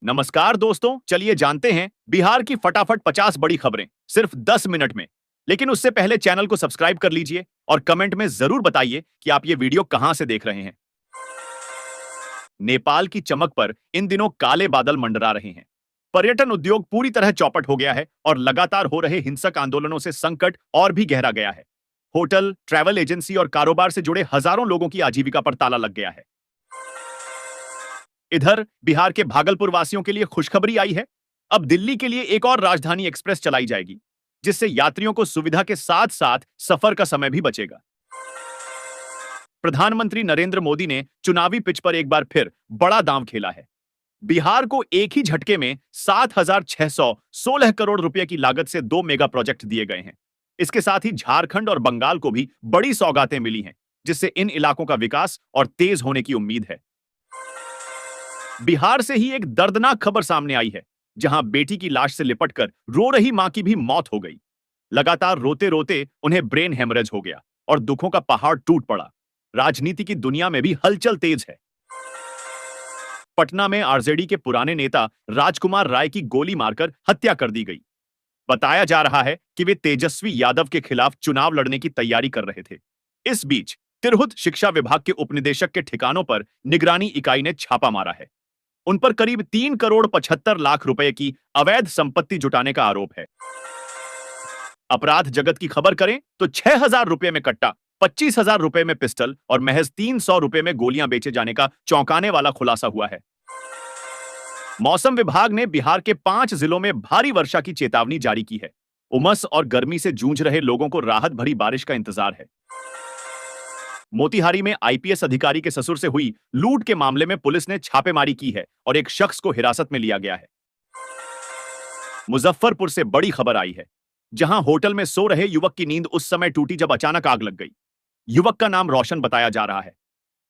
नमस्कार दोस्तों, चलिए जानते हैं बिहार की फटाफट 50 बड़ी खबरें सिर्फ 10 मिनट में। लेकिन उससे पहले चैनल को सब्सक्राइब कर लीजिए और कमेंट में जरूर बताइए कि आप ये वीडियो कहां से देख रहे हैं। नेपाल की चमक पर इन दिनों काले बादल मंडरा रहे हैं। पर्यटन उद्योग पूरी तरह चौपट हो गया है और लगातार हो रहे हिंसक आंदोलनों से संकट और भी गहरा गया है। होटल, ट्रैवल एजेंसी और कारोबार से जुड़े हजारों लोगों की आजीविका पर ताला लग गया है। इधर बिहार के भागलपुर वासियों के लिए खुशखबरी आई है। अब दिल्ली के लिए एक और राजधानी एक्सप्रेस चलाई जाएगी, जिससे यात्रियों को सुविधा के साथ साथ सफर का समय भी बचेगा। प्रधानमंत्री नरेंद्र मोदी ने चुनावी पिच पर एक बार फिर बड़ा दांव खेला है। बिहार को एक ही झटके में 7,616 करोड़ रुपए की लागत से 2 मेगा प्रोजेक्ट दिए गए हैं। इसके साथ ही झारखंड और बंगाल को भी बड़ी सौगातें मिली हैं, जिससे इन इलाकों का विकास और तेज होने की उम्मीद है। बिहार से ही एक दर्दनाक खबर सामने आई है, जहां बेटी की लाश से लिपटकर रो रही मां की भी मौत हो गई। लगातार रोते रोते उन्हें ब्रेन हेमरेज हो गया और दुखों का पहाड़ टूट पड़ा। राजनीति की दुनिया में भी हलचल तेज है। पटना में आरजेडी के पुराने नेता राजकुमार राय की गोली मारकर हत्या कर दी गई। बताया जा रहा है कि वे तेजस्वी यादव के खिलाफ चुनाव लड़ने की तैयारी कर रहे थे। इस बीच तिरहुत शिक्षा विभाग के उपनिदेशक के ठिकानों पर निगरानी इकाई ने छापा मारा है। उन पर करीब 3 करोड़ 75 लाख रुपए की अवैध संपत्ति जुटाने का आरोप है। अपराध जगत की खबर करें तो 6,000 रुपए में कट्टा, 25,000 रुपए में पिस्टल और महज 300 रुपए में गोलियां बेचे जाने का चौंकाने वाला खुलासा हुआ है। मौसम विभाग ने बिहार के 5 जिलों में भारी वर्षा की चेतावनी जारी की है। उमस और गर्मी से जूझ रहे लोगों को राहत भरी बारिश का इंतजार है। मोतिहारी में आईपीएस अधिकारी के ससुर से हुई लूट के मामले में पुलिस ने छापेमारी की है और एक शख्स को हिरासत में लिया गया है। मुजफ्फरपुर से बड़ी खबर आई है, जहां होटल में सो रहे युवक की नींद उस समय टूटी जब अचानक आग लग गई। युवक का नाम रोशन बताया जा रहा है।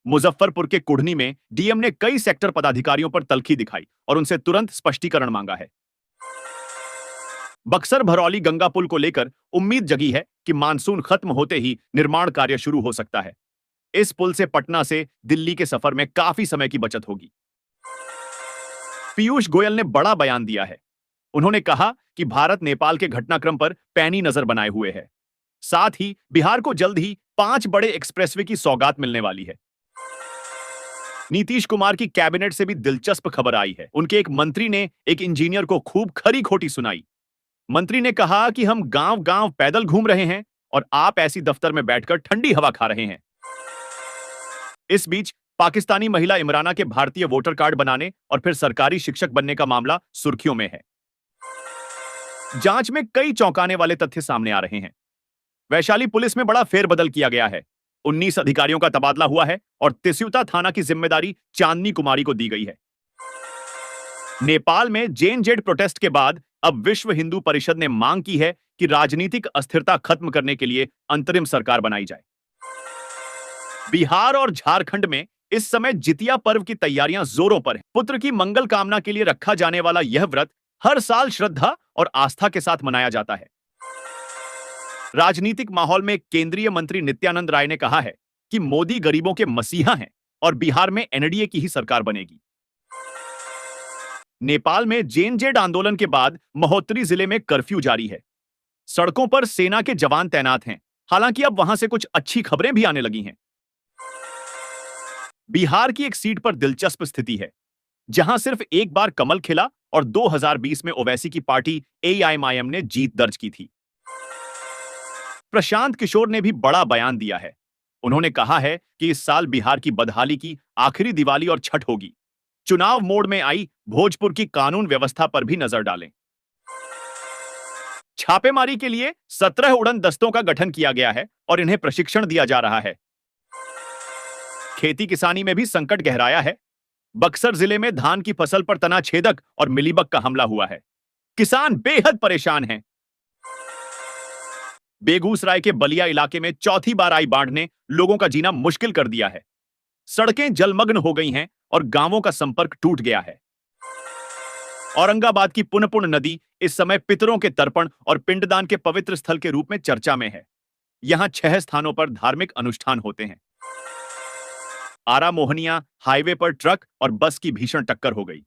मुजफ्फरपुर के कुढ़नी में डीएम ने कई सेक्टर पदाधिकारियों पर तल्खी दिखाई और उनसे तुरंत स्पष्टीकरण मांगा है। बक्सर भरौली गंगा पुल को लेकर उम्मीद जगी है कि मानसून खत्म होते ही निर्माण कार्य शुरू हो सकता है। इस पुल से पटना से दिल्ली के सफर में काफी समय की बचत होगी। पीयूष गोयल ने बड़ा बयान दिया है। उन्होंने कहा कि भारत नेपाल के घटनाक्रम पर पैनी नजर बनाए हुए है। साथ ही बिहार को जल्द ही 5 बड़े एक्सप्रेसवे की सौगात मिलने वाली है। नीतीश कुमार की कैबिनेट से भी दिलचस्प खबर आई है। उनके एक मंत्री ने एक इंजीनियर को खूब खरी खोटी सुनाई। मंत्री ने कहा कि हम गांव गांव पैदल घूम रहे हैं और आप ऐसी दफ्तर में बैठकर ठंडी हवा खा रहे हैं। इस बीच पाकिस्तानी महिला इमराना के भारतीय वोटर कार्ड बनाने और फिर सरकारी शिक्षक बनने का मामला सुर्खियों में है। जांच में कई चौंकाने वाले तथ्य सामने आ रहे हैं। वैशाली पुलिस में बड़ा फेरबदल किया गया है। 19 अधिकारियों का तबादला हुआ है और तिस्युता थाना की जिम्मेदारी चांदनी कुमारी को दी गई है। नेपाल में जेन-जेड प्रोटेस्ट के बाद अब विश्व हिंदू परिषद ने मांग की है कि राजनीतिक अस्थिरता खत्म करने के लिए अंतरिम सरकार बनाई जाए। बिहार और झारखंड में इस समय जितिया पर्व की तैयारियां जोरों पर हैं। पुत्र की मंगल कामना के लिए रखा जाने वाला यह व्रत हर साल श्रद्धा और आस्था के साथ मनाया जाता है। राजनीतिक माहौल में केंद्रीय मंत्री नित्यानंद राय ने कहा है कि मोदी गरीबों के मसीहा हैं और बिहार में एनडीए की ही सरकार बनेगी। नेपाल में जेन-जेड आंदोलन के बाद महोत्तरी जिले में कर्फ्यू जारी है। सड़कों पर सेना के जवान तैनात हैं। हालांकि अब वहां से कुछ अच्छी खबरें भी आने लगी हैं। बिहार की एक सीट पर दिलचस्प स्थिति है, जहां सिर्फ एक बार कमल खिला और 2020 में ओवैसी की पार्टी एआईएमआईएम ने जीत दर्ज की थी। प्रशांत किशोर ने भी बड़ा बयान दिया है। उन्होंने कहा है कि इस साल बिहार की बदहाली की आखिरी दिवाली और छठ होगी। चुनाव मोड में आई भोजपुर की कानून व्यवस्था पर भी नजर डालें। छापेमारी के लिए 17 उड़न दस्तों का गठन किया गया है और इन्हें प्रशिक्षण दिया जा रहा है। खेती किसानी में भी संकट गहराया है। बक्सर जिले में धान की फसल पर तना छेदक और मिलीबग का हमला हुआ है। किसान बेहद परेशान हैं। बेगूसराय के बलिया इलाके में चौथी बार आई बाढ़ ने लोगों का जीना मुश्किल कर दिया है। सड़कें जलमग्न हो गई हैं और गांवों का संपर्क टूट गया है। औरंगाबाद की पुनपुन नदी इस समय पितरों के तर्पण और पिंडदान के पवित्र स्थल के रूप में चर्चा में है। यहां 6 स्थानों पर धार्मिक अनुष्ठान होते हैं। आरा मोहनिया हाईवे पर ट्रक और बस की भीषण टक्कर हो गई।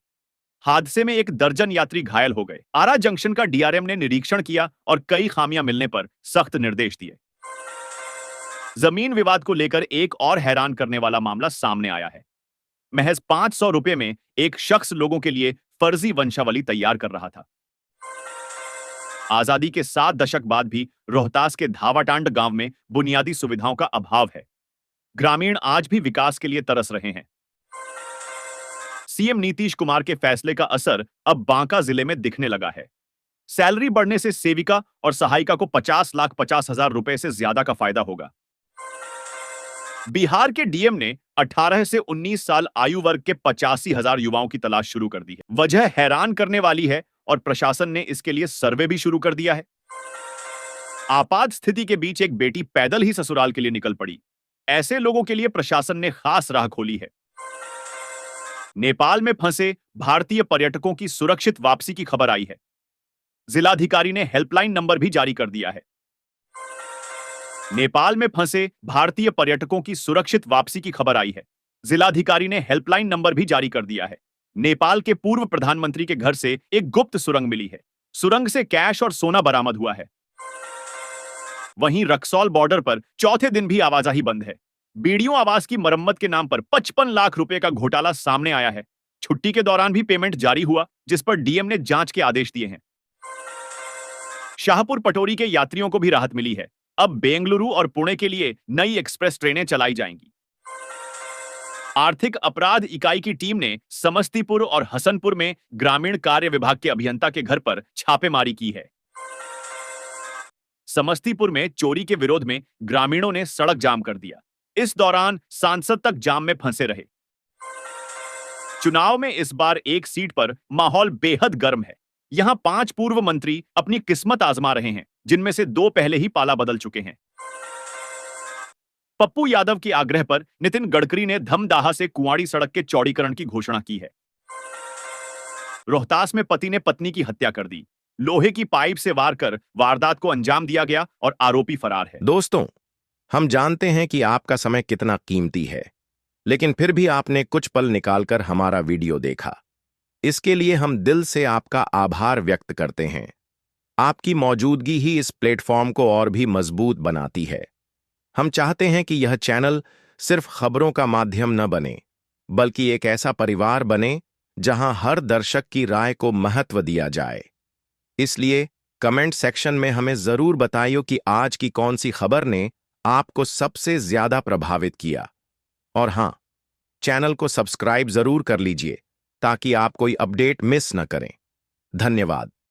हादसे में 1 दर्जन यात्री घायल हो गए। आरा जंक्शन का डीआरएम ने निरीक्षण किया और कई खामियां मिलने पर सख्त निर्देश दिए। जमीन विवाद को लेकर एक और हैरान करने वाला मामला सामने आया है। महज 500 रुपए में एक शख्स लोगों के लिए फर्जी वंशावली तैयार कर रहा था। आजादी के 7 दशक बाद भी रोहतास के धावाटांड गांव में बुनियादी सुविधाओं का अभाव है। ग्रामीण आज भी विकास के लिए तरस रहे हैं। सीएम नीतीश कुमार के फैसले का असर अब बांका जिले में दिखने लगा है। सैलरी बढ़ने से सेविका और सहायिका को 50,50,000 रुपए से ज्यादा का फायदा होगा। बिहार के डीएम ने 18 से 19 साल आयु वर्ग के 85,000 युवाओं की तलाश शुरू कर दी है। वजह हैरान करने वाली है और प्रशासन ने इसके लिए सर्वे भी शुरू कर दिया है। आपात स्थिति के बीच एक बेटी पैदल ही ससुराल के लिए निकल पड़ी। ऐसे लोगों के लिए प्रशासन ने खास राह खोली है। नेपाल में फंसे भारतीय पर्यटकों की सुरक्षित वापसी की खबर आई है। जिलाधिकारी ने हेल्पलाइन नंबर भी जारी कर दिया है। नेपाल में फंसे भारतीय पर्यटकों की सुरक्षित वापसी की खबर आई है। जिलाधिकारी ने हेल्पलाइन नंबर भी जारी कर दिया है। नेपाल के पूर्व प्रधानमंत्री के घर से एक गुप्त सुरंग मिली है। सुरंग से कैश और सोना बरामद हुआ है। वहीं रक्सौल बॉर्डर पर चौथे दिन भी आवाजाही बंद है। बीडीओ आवास की मरम्मत के नाम पर 55 लाख रुपए का घोटाला सामने आया है। छुट्टी के दौरान भी पेमेंट जारी हुआ, जिस पर डीएम ने जांच के आदेश दिए हैं। शाहपुर पटोरी के यात्रियों को भी राहत मिली है। अब बेंगलुरु और पुणे के लिए नई एक्सप्रेस ट्रेनें चलाई जाएंगी। आर्थिक अपराध इकाई की टीम ने समस्तीपुर और हसनपुर में ग्रामीण कार्य विभाग के अभियंता के घर पर छापेमारी की है। समस्तीपुर में चोरी के विरोध में ग्रामीणों ने सड़क जाम कर दिया। इस दौरान सांसद तक जाम में फंसे रहे। चुनाव में इस बार एक सीट पर माहौल बेहद गर्म है। यहां 5 पूर्व मंत्री अपनी किस्मत आजमा रहे हैं, जिनमें से 2 पहले ही पाला बदल चुके हैं। पप्पू यादव के आग्रह पर नितिन गडकरी ने धमदाहा से कुंवाड़ी सड़क के चौड़ीकरण की घोषणा की है। रोहतास में पति ने पत्नी की हत्या कर दी। लोहे की पाइप से वार कर वारदात को अंजाम दिया गया और आरोपी फरार है। दोस्तों, हम जानते हैं कि आपका समय कितना कीमती है, लेकिन फिर भी आपने कुछ पल निकालकर हमारा वीडियो देखा। इसके लिए हम दिल से आपका आभार व्यक्त करते हैं। आपकी मौजूदगी ही इस प्लेटफॉर्म को और भी मजबूत बनाती है। हम चाहते हैं कि यह चैनल सिर्फ खबरों का माध्यम न बने, बल्कि एक ऐसा परिवार बने जहां हर दर्शक की राय को महत्व दिया जाए। इसलिए कमेंट सेक्शन में हमें जरूर बताइए कि आज की कौन सी खबर ने आपको सबसे ज्यादा प्रभावित किया। और हां, चैनल को सब्सक्राइब जरूर कर लीजिए ताकि आप कोई अपडेट मिस न करें। धन्यवाद।